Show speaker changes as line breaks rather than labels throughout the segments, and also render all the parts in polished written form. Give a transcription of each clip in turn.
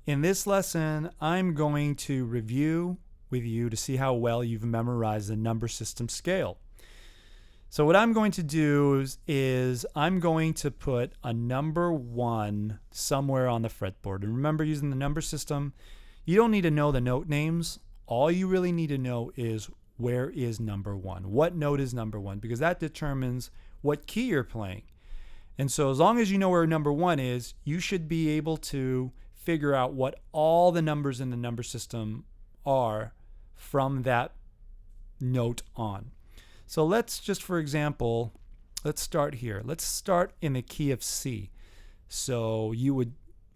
In this lesson, I'm going to review with you to see how well you've memorized the number system scale. So what I'm going to do is I'm going to put a number 1 somewhere on the fretboard. And remember, using the number system, you don't need to know the note names. All you really need to know is where is number 1? What note is number 1? Because that determines what key you're playing. And so as long as you know where number 1 is, you should be able to figure out what all the numbers in the number system are from that note on. So let's just, for example, let's start here. Let's start in the key of C. So you would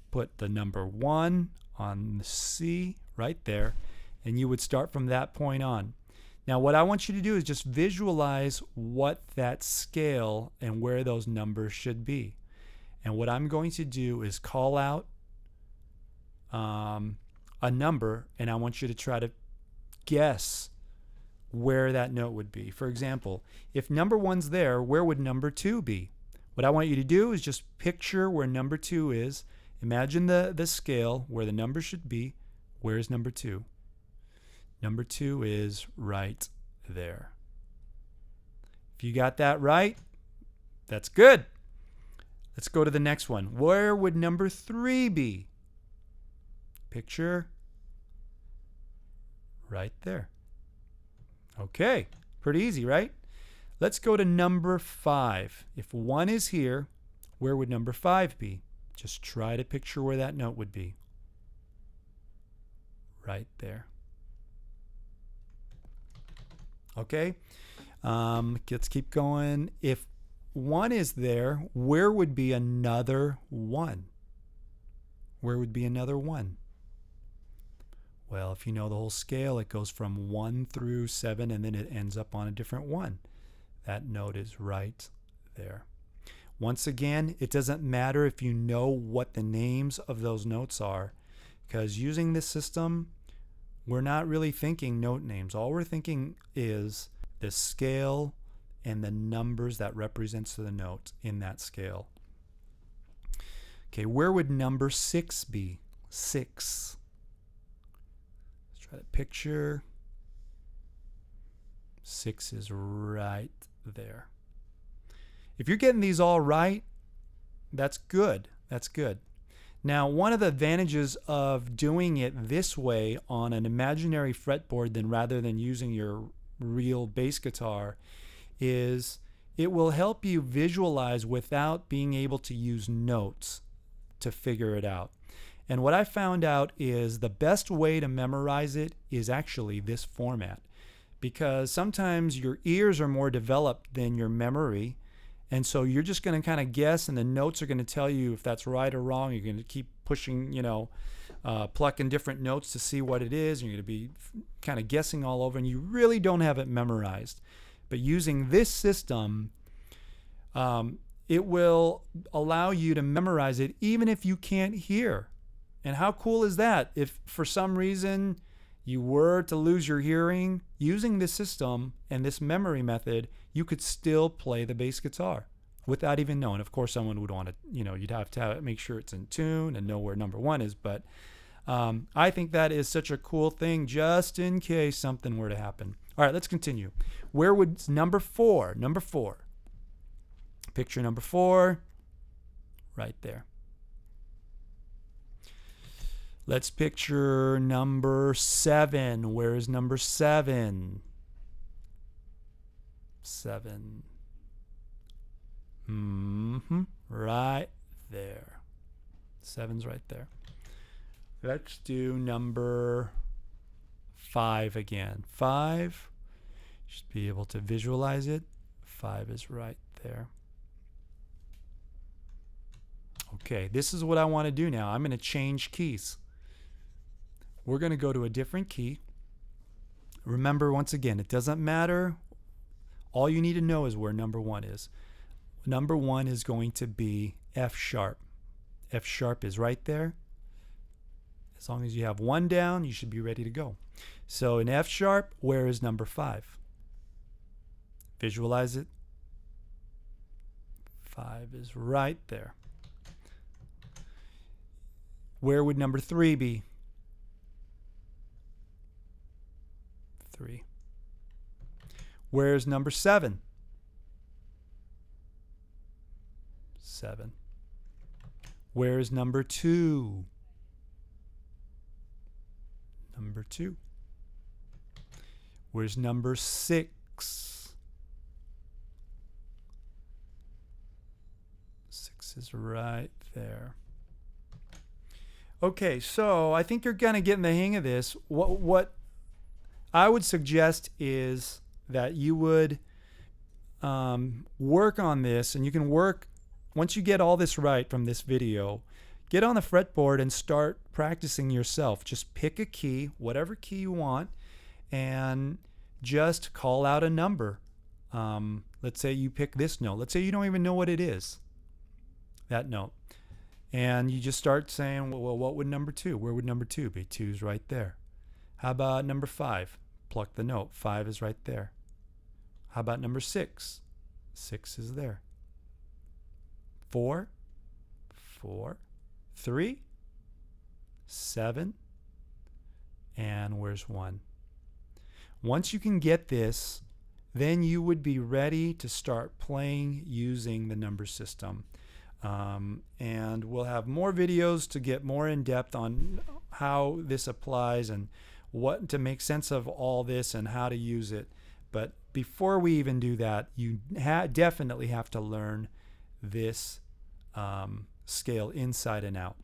put the number 1 on the C right there, and you would start from that point on. Now what I want you to do is just visualize what that scale and where those numbers should be. And what I'm going to do is call out a number, and I want you to try to guess where that note would be. For example, if number 1's there, where would number 2 be? What I want you to do is just picture where number 2 is. Imagine the scale where the number should be. Where is number 2? Number 2 is right there. If you got that right, that's good. Let's go to the next one. Where would number 3 be? Picture right there. Okay, pretty easy, right? Let's go to number 5. If 1 is here, where would number 5 be? Just try to picture where that note would be. Right there. Okay, let's keep going. If 1 is there, where would be another 1? Where would be another 1? Well, if you know the whole scale, it goes from 1 through 7, and then it ends up on a different 1. That note is right there. Once again, it doesn't matter if you know what the names of those notes are, because using this system, we're not really thinking note names. All we're thinking is the scale and the numbers that represents the note in that scale. Okay, where would number 6 be? 6. That picture. 6 is right there. If you're getting these all right, that's good. That's good. Now, one of the advantages of doing it this way on an imaginary fretboard rather than using your real bass guitar is it will help you visualize without being able to use notes to figure it out. And what I found out is the best way to memorize it is actually this format, because sometimes your ears are more developed than your memory, and so you're just going to kind of guess, and the notes are going to tell you if that's right or wrong. You're going to keep pushing, plucking different notes to see what it is, and you're going to be kind of guessing all over, and you really don't have it memorized. But using this system, it will allow you to memorize it even if you can't hear. And how cool is that? If for some reason you were to lose your hearing, using this system and this memory method, you could still play the bass guitar without even knowing. Of course, someone would want to, you'd have to make sure it's in tune and know where number 1 is. But I think that is such a cool thing just in case something were to happen. All right, let's continue. Where would number 4? Number 4. Picture number 4 right there. Let's picture number 7. Where is number 7? 7. Right there. 7's right there. Let's do number 5 again. 5. You should be able to visualize it. 5 is right there. Okay, this is what I want to do now. I'm going to change keys. We're going to go to a different key. Remember, once again, it doesn't matter. All you need to know is where number 1 is. Number 1 is going to be F sharp. F sharp is right there. As long as you have 1 down, you should be ready to go. So in F sharp, where is number 5? Visualize it. 5 is right there. Where would number 3 be? 3. Where's number 7? 7. Where's number 2? Number 2. Where's number 6? 6 is right there. Okay, so I think you're going to get in the hang of this. What I would suggest is that you would work on this, and you can work, once you get all this right from this video, get on the fretboard and start practicing yourself. Just pick a key, whatever key you want, and just call out a number. Let's say you pick this note. Let's say you don't even know what it is, that note. And you just start saying, well, what would number 2? Where would number 2 be? 2's right there. How about number 5? Pluck the note. 5 is right there. How about number 6? 6 is there. 4, 4, 3, 7, and where's 1? Once you can get this, then you would be ready to start playing using the number system. And we'll have more videos to get more in depth on how this applies and what to make sense of all this and how to use it. But before we even do that, you definitely have to learn this scale inside and out.